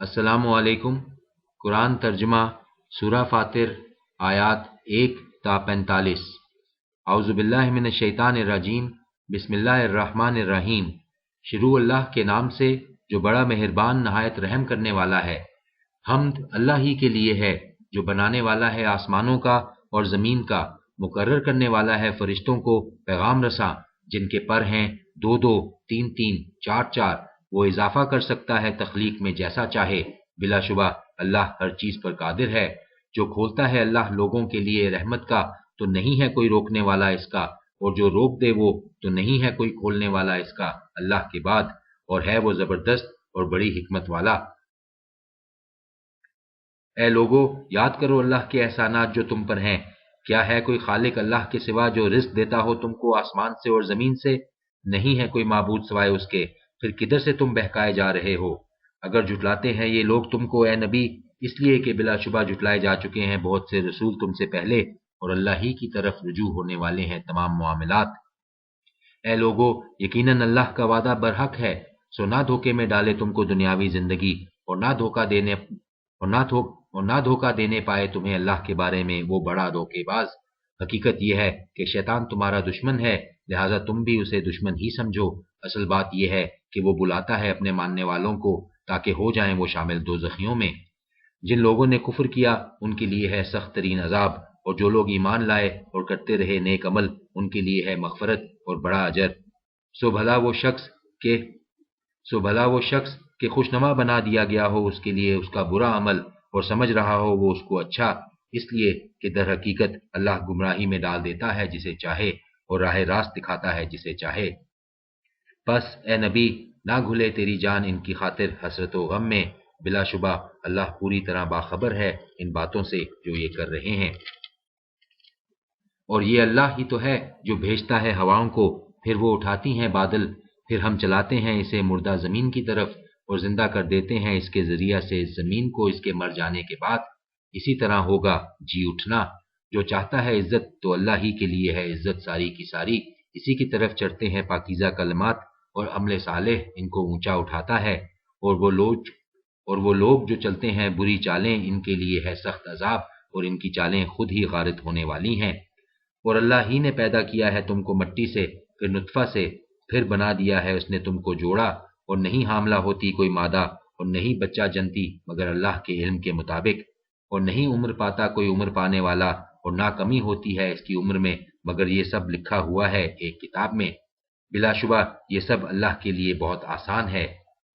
السلام علیکم۔ قرآن ترجمہ سورہ فاطر آیات 1 تا 45۔ اعوذ باللہ من الشیطان الرجیم، بسم اللہ الرحمن الرحیم۔ شروع اللہ کے نام سے جو بڑا مہربان نہایت رحم کرنے والا ہے۔ حمد اللہ ہی کے لیے ہے جو بنانے والا ہے آسمانوں کا اور زمین کا، مقرر کرنے والا ہے فرشتوں کو پیغام رساں، جن کے پر ہیں 2 3 4 وہ اضافہ کر سکتا ہے تخلیق میں جیسا چاہے۔ بلا شبہ اللہ ہر چیز پر قادر ہے۔ جو کھولتا ہے اللہ لوگوں کے لیے رحمت کا تو نہیں ہے کوئی روکنے والا اس کا، اور جو روک دے وہ تو نہیں ہے کوئی کھولنے والا اس کا اللہ کے بعد، اور ہے وہ زبردست اور بڑی حکمت والا۔ اے لوگو، یاد کرو اللہ کے احسانات جو تم پر ہیں۔ کیا ہے کوئی خالق اللہ کے سوا جو رزق دیتا ہو تم کو آسمان سے اور زمین سے؟ نہیں ہے کوئی معبود سوائے اس کے، پھر کدھر سے تم بہکائے جا رہے ہو؟ اگر جھٹلاتے ہیں یہ لوگ تم کو اے نبی، اس لیے کہ بلا شبہ جھٹلائے جا چکے ہیں بہت سے رسول تم سے پہلے، اور اللہ ہی کی طرف رجوع ہونے والے ہیں تمام معاملات۔ اے لوگو، یقیناً اللہ کا وعدہ برحق ہے، سو نہ دھوکے میں ڈالے تم کو دنیاوی زندگی، اور نہ دھوکہ دینے پائے تمہیں اللہ کے بارے میں وہ بڑا دھوکے باز۔ حقیقت یہ ہے کہ شیطان تمہارا دشمن ہے، لہذا تم بھی اسے دشمن ہی سمجھو۔ اصل بات یہ ہے کہ وہ بلاتا ہے اپنے ماننے والوں کو تاکہ ہو جائیں وہ شامل دوزخیوں میں۔ جن لوگوں نے کفر کیا ان کے لیے ہے سخت ترین عذاب، اور جو لوگ ایمان لائے اور کرتے رہے نیک عمل ان کے لیے ہے مغفرت اور بڑا اجر۔ سو بھلا وہ شخص کہ خوشنما بنا دیا گیا ہو اس کے لیے اس کا برا عمل، اور سمجھ رہا ہو وہ اس کو اچھا، اس لیے کہ در حقیقت اللہ گمراہی میں ڈال دیتا ہے جسے چاہے اور راہ راست دکھاتا ہے جسے چاہے۔ پس اے نبی، نہ گھلے تیری جان ان کی خاطر حسرت و غم میں، بلا شبہ اللہ پوری طرح باخبر ہے ان باتوں سے جو یہ کر رہے ہیں۔ اور یہ اللہ ہی تو ہے جو بھیجتا ہے ہواؤں کو، پھر وہ اٹھاتی ہیں بادل، پھر ہم چلاتے ہیں اسے مردہ زمین کی طرف، اور زندہ کر دیتے ہیں اس کے ذریعہ سے زمین کو اس کے مر جانے کے بعد۔ اسی طرح ہوگا جی اٹھنا۔ جو چاہتا ہے عزت تو اللہ ہی کے لیے ہے عزت ساری کی ساری، اسی کی طرف چڑھتے ہیں پاکیزہ کلمات، اور عمل صالح ان کو اونچا اٹھاتا ہے۔ اور وہ لوگ جو چلتے ہیں بری چالیں ان کے لیے ہے سخت عذاب، اور ان کی چالیں خود ہی غارت ہونے والی ہیں۔ اور اللہ ہی نے پیدا کیا ہے تم کو مٹی سے، پھر نطفہ سے، پھر بنا دیا ہے اس نے تم کو جوڑا، اور نہیں حاملہ ہوتی کوئی مادہ اور نہیں بچہ جنتی مگر اللہ کے علم کے مطابق، اور نہیں عمر پاتا کوئی عمر پانے والا، اور نہ کمی ہوتی ہے اس کی عمر میں، مگر یہ سب لکھا ہوا ہے ایک کتاب میں۔ بلا شبہ یہ سب اللہ کے لیے بہت آسان ہے۔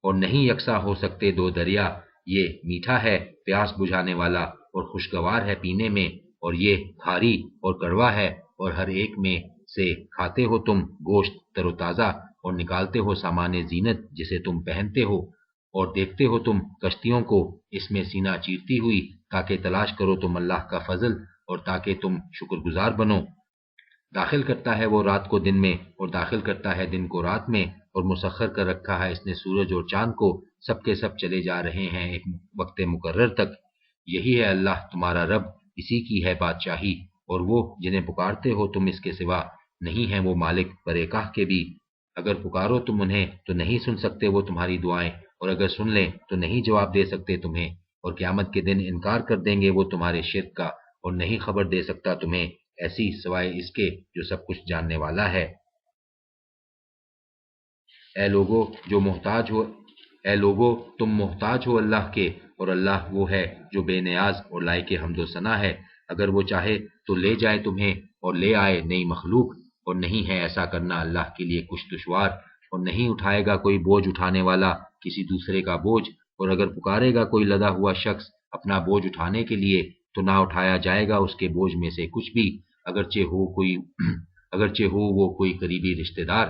اور نہیں یکساں ہو سکتے دو دریا، یہ میٹھا ہے پیاس بجھانے والا اور خوشگوار ہے پینے میں، اور یہ کھاری اور کڑوا ہے، اور ہر ایک میں سے کھاتے ہو تم گوشت تر و تازہ، اور نکالتے ہو سامان زینت جسے تم پہنتے ہو، اور دیکھتے ہو تم کشتیوں کو اس میں سینہ چیرتی ہوئی، تاکہ تلاش کرو تم اللہ کا فضل اور تاکہ تم شکر گزار بنو۔ داخل کرتا ہے وہ رات کو دن میں اور داخل کرتا ہے دن کو رات میں، اور مسخر کر رکھا ہے اس نے سورج اور چاند کو، سب کے سب چلے جا رہے ہیں ایک وقت مقرر تک۔ یہی ہے اللہ تمہارا رب، اسی کی ہے بادشاہی، اور وہ جنہیں پکارتے ہو تم اس کے سوا، نہیں ہیں وہ مالک برے-کاہ کے بھی۔ اگر پکارو تم انہیں تو نہیں سن سکتے وہ تمہاری دعائیں، اور اگر سن لیں تو نہیں جواب دے سکتے تمہیں، اور قیامت کے دن انکار کر دیں گے وہ تمہارے شرک کا، اور نہیں خبر دے سکتا تمہیں ایسی سوائے اس کے جو سب کچھ جاننے والا ہے۔ اے لوگو تم محتاج ہو اللہ کے، اور اللہ وہ ہے جو بے نیاز اور لائق حمد و ثنا ہے۔ اگر وہ چاہے تو لے جائے تمہیں اور لے آئے نئی مخلوق، اور نہیں ہے ایسا کرنا اللہ کے لیے کچھ دشوار، اور نہیں اٹھائے گا کوئی بوجھ اٹھانے والا کسی دوسرے کا بوجھ، اور اگر پکارے گا کوئی لدا ہوا شخص اپنا بوجھ اٹھانے کے لیے تو نہ اٹھایا جائے گا اس کے بوجھ میں سے کچھ بھی، اگرچہ ہو وہ کوئی قریبی رشتہ دار۔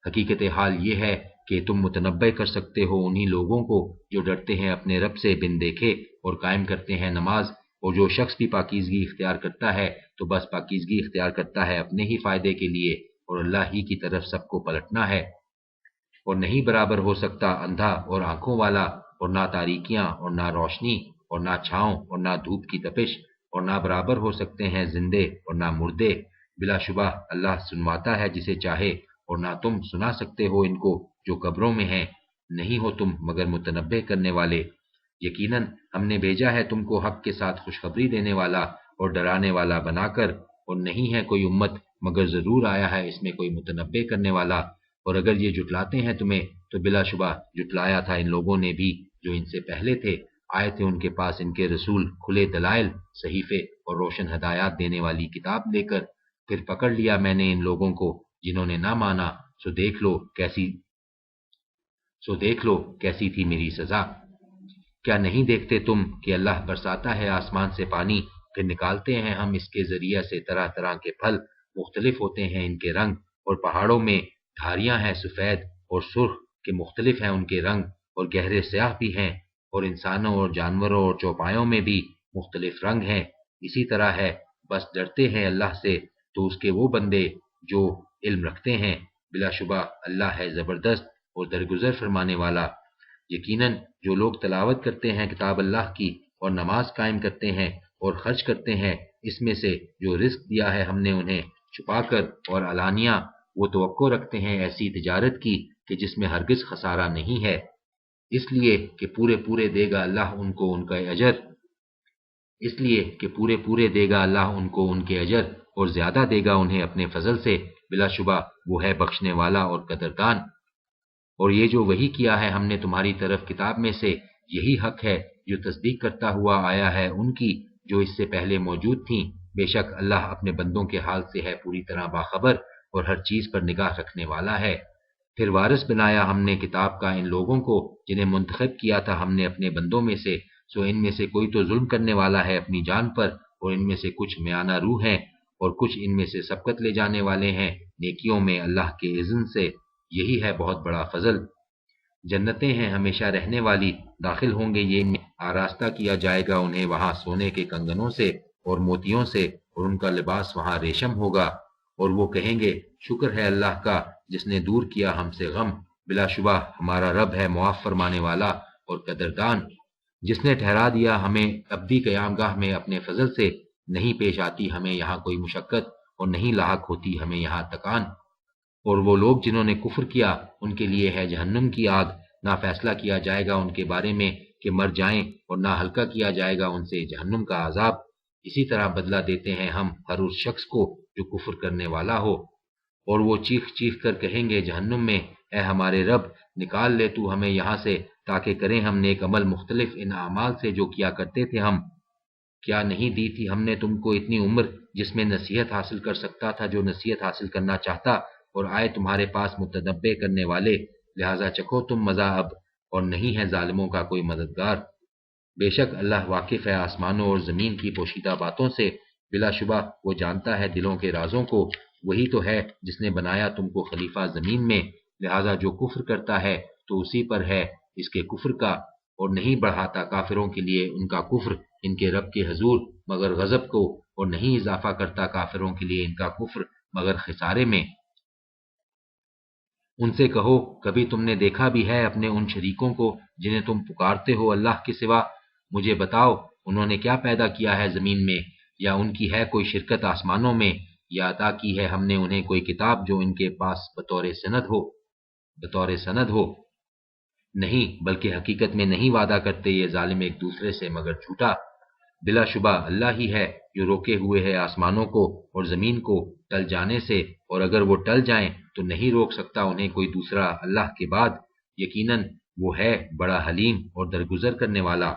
حقیقت حال یہ ہے کہ تم متنبع کر سکتے ہو انہی لوگوں کو جو ڈرتے ہیں اپنے رب سے بن دیکھے اور قائم کرتے ہیں نماز، اور جو شخص بھی پاکیزگی اختیار کرتا ہے تو بس پاکیزگی اختیار کرتا ہے اپنے ہی فائدے کے لیے، اور اللہ ہی کی طرف سب کو پلٹنا ہے۔ اور نہیں برابر ہو سکتا اندھا اور آنکھوں والا، اور نہ تاریکیاں اور نہ روشنی، اور نہ چھاؤں اور نہ دھوپ کی تپش، اور نہ برابر ہو سکتے ہیں زندے اور نہ مردے۔ بلا شبہ اللہ سنواتا ہے جسے چاہے، اور نہ تم سنا سکتے ہو ان کو جو قبروں میں ہیں، نہیں ہو تم مگر متنبع کرنے والے۔ یقیناً ہم نے بھیجا ہے تم کو حق کے ساتھ خوشخبری دینے والا اور ڈرانے والا بنا کر، اور نہیں ہے کوئی امت مگر ضرور آیا ہے اس میں کوئی متنبع کرنے والا، اور اگر یہ جھٹلاتے ہیں تمہیں تو بلا شبہ جھٹلایا تھا ان لوگوں نے بھی جو ان سے پہلے تھے، آئے تھے ان کے پاس ان کے رسول کھلے دلائل، صحیفے اور روشن ہدایات دینے والی کتاب لے کر، پھر پکڑ لیا میں نے ان لوگوں کو جنہوں نے نہ مانا، سو دیکھ لو کیسی تھی میری سزا۔ کیا نہیں دیکھتے تم کہ اللہ برساتا ہے آسمان سے پانی، پھر نکالتے ہیں ہم اس کے ذریعہ سے طرح طرح کے پھل، مختلف ہوتے ہیں ان کے رنگ، اور پہاڑوں میں دھاریاں ہیں سفید اور سرخ کے مختلف ہیں ان کے رنگ، اور گہرے سیاہ بھی ہیں، اور انسانوں اور جانوروں اور چوپایوں میں بھی مختلف رنگ ہیں، اسی طرح ہے، بس ڈرتے ہیں اللہ سے تو اس کے وہ بندے جو علم رکھتے ہیں، بلا شبہ اللہ ہے زبردست اور درگزر فرمانے والا۔ یقیناً جو لوگ تلاوت کرتے ہیں کتاب اللہ کی اور نماز قائم کرتے ہیں اور خرچ کرتے ہیں اس میں سے جو رزق دیا ہے ہم نے انہیں چھپا کر اور علانیہ، وہ توقع رکھتے ہیں ایسی تجارت کی کہ جس میں ہرگز خسارہ نہیں ہے، اس لیے کہ پورے پورے دے گا اللہ ان کو ان کا اجر، ان کے اجر، اور زیادہ دے گا انہیں اپنے فضل سے، بلا شبہ وہ ہے بخشنے والا اور قدردان۔ اور یہ جو وحی کیا ہے ہم نے تمہاری طرف کتاب میں سے، یہی حق ہے جو تصدیق کرتا ہوا آیا ہے ان کی جو اس سے پہلے موجود تھیں، بے شک اللہ اپنے بندوں کے حال سے ہے پوری طرح باخبر اور ہر چیز پر نگاہ رکھنے والا ہے۔ پھر وارث بنایا ہم نے کتاب کا ان لوگوں کو جنہیں منتخب کیا تھا ہم نے اپنے بندوں میں سے، سو ان میں سے کوئی تو ظلم کرنے والا ہے اپنی جان پر، اور ان میں سے کچھ میانہ روح ہیں، اور کچھ ان میں سے سبقت لے جانے والے ہیں نیکیوں میں اللہ کے اذن سے، یہی ہے بہت بڑا فضل۔ جنتیں ہیں ہمیشہ رہنے والی، داخل ہوں گے یہ ان میں، آراستہ کیا جائے گا انہیں وہاں سونے کے کنگنوں سے اور موتیوں سے، اور ان کا لباس وہاں ریشم ہوگا، اور وہ کہیں گے شکر ہے اللہ کا جس نے دور کیا ہم سے غم، بلا شبہ ہمارا رب ہے معاف فرمانے والا اور قدردان، جس نے ٹھہرا دیا ہمیں ابدی قیام گاہ میں اپنے فضل سے، نہیں پیش آتی ہمیں یہاں کوئی مشقت اور نہیں لاحق ہوتی ہمیں یہاں تکان۔ اور وہ لوگ جنہوں نے کفر کیا ان کے لیے ہے جہنم کی آگ، نہ فیصلہ کیا جائے گا ان کے بارے میں کہ مر جائیں، اور نہ ہلکا کیا جائے گا ان سے جہنم کا عذاب، اسی طرح بدلہ دیتے ہیں ہم ہر اس شخص کو جو کفر کرنے والا ہو۔ اور وہ چیخ چیخ کر کہیں گے جہنم میں، اے ہمارے رب نکال لے تو ہمیں یہاں سے تاکہ کریں ہم نیک عمل مختلف ان اعمال سے جو کیا کرتے تھے ہم، کیا نہیں دی تھی ہم نے تم کو اتنی عمر جس میں نصیحت حاصل کر سکتا تھا جو نصیحت حاصل کرنا چاہتا، اور آئے تمہارے پاس متنبع کرنے والے، لہذا چکھو تم مزہ اب، اور نہیں ہے ظالموں کا کوئی مددگار۔ بے شک اللہ واقف ہے آسمانوں اور زمین کی پوشیدہ باتوں سے، بلا شبہ وہ جانتا ہے دلوں کے رازوں کو، وہی تو ہے جس نے بنایا تم کو خلیفہ زمین میں، لہذا جو کفر کرتا ہے تو اسی پر ہے اس کے کفر کا، اور نہیں بڑھاتا کافروں کے لیے ان کا کفر ان کے رب کے حضور مگر غضب کو، اور نہیں اضافہ کرتا کافروں کے لیے ان کا کفر مگر خسارے میں۔ ان سے کہو کبھی تم نے دیکھا بھی ہے اپنے ان شریکوں کو جنہیں تم پکارتے ہو اللہ کے سوا، مجھے بتاؤ انہوں نے کیا پیدا کیا ہے زمین میں، یا ان کی ہے کوئی شرکت آسمانوں میں، یا عطا کی ہے ہم نے انہیں کوئی کتاب جو ان کے پاس بطور سند ہو، نہیں بلکہ حقیقت میں نہیں وعدہ کرتے یہ ظالم ایک دوسرے سے مگر جھوٹا، بلا شبہ اللہ ہی ہے جو روکے ہوئے ہے آسمانوں کو اور زمین کو ٹل جانے سے، اور اگر وہ ٹل جائیں تو نہیں روک سکتا انہیں کوئی دوسرا اللہ کے بعد، یقیناً وہ ہے بڑا حلیم اور درگزر کرنے والا۔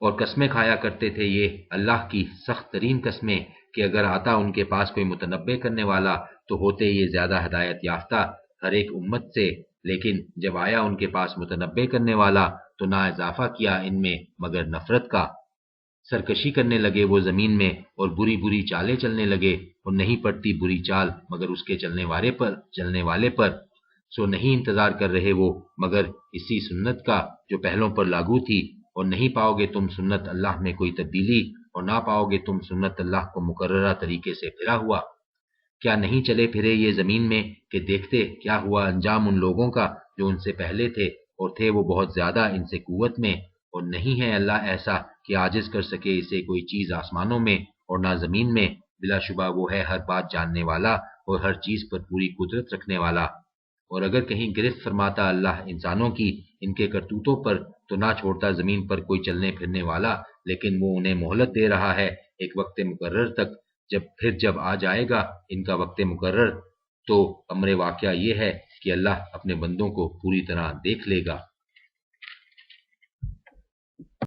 اور قسمیں کھایا کرتے تھے یہ اللہ کی سخت ترین قسمیں کہ اگر آتا ان کے پاس کوئی متنبع کرنے والا تو ہوتے یہ زیادہ ہدایت یافتہ ہر ایک امت سے، لیکن جب آیا ان کے پاس متنبع کرنے والا تو نہ اضافہ کیا ان میں مگر نفرت کا، سرکشی کرنے لگے وہ زمین میں اور بری بری چالیں چلنے لگے، اور نہیں پڑتی بری چال مگر اس کے چلنے والے پر، سو نہیں انتظار کر رہے وہ مگر اسی سنت کا جو پہلوں پر لاگو تھی، اور نہیں پاؤ گے تم سنت اللہ میں کوئی تبدیلی، اور نہ پاؤ گے تم سنت اللہ کو مقررہ طریقے سے پھرا ہوا۔ کیا نہیں چلے پھرے یہ زمین میں کہ دیکھتے کیا ہوا انجام ان لوگوں کا جو ان سے پہلے تھے، اور تھے وہ بہت زیادہ ان سے قوت میں، اور نہیں ہے اللہ ایسا کہ عاجز کر سکے اسے کوئی چیز آسمانوں میں اور نہ زمین میں، بلا شبہ وہ ہے ہر بات جاننے والا اور ہر چیز پر پوری قدرت رکھنے والا۔ اور اگر کہیں گرفت فرماتا اللہ انسانوں کی ان کے کرتوتوں پر تو نہ چھوڑتا زمین پر کوئی چلنے پھرنے والا، لیکن وہ انہیں مہلت دے رہا ہے ایک وقت مقرر تک، جب آ جائے گا ان کا وقت مقرر تو امر واقعہ یہ ہے کہ اللہ اپنے بندوں کو پوری طرح دیکھ لے گا۔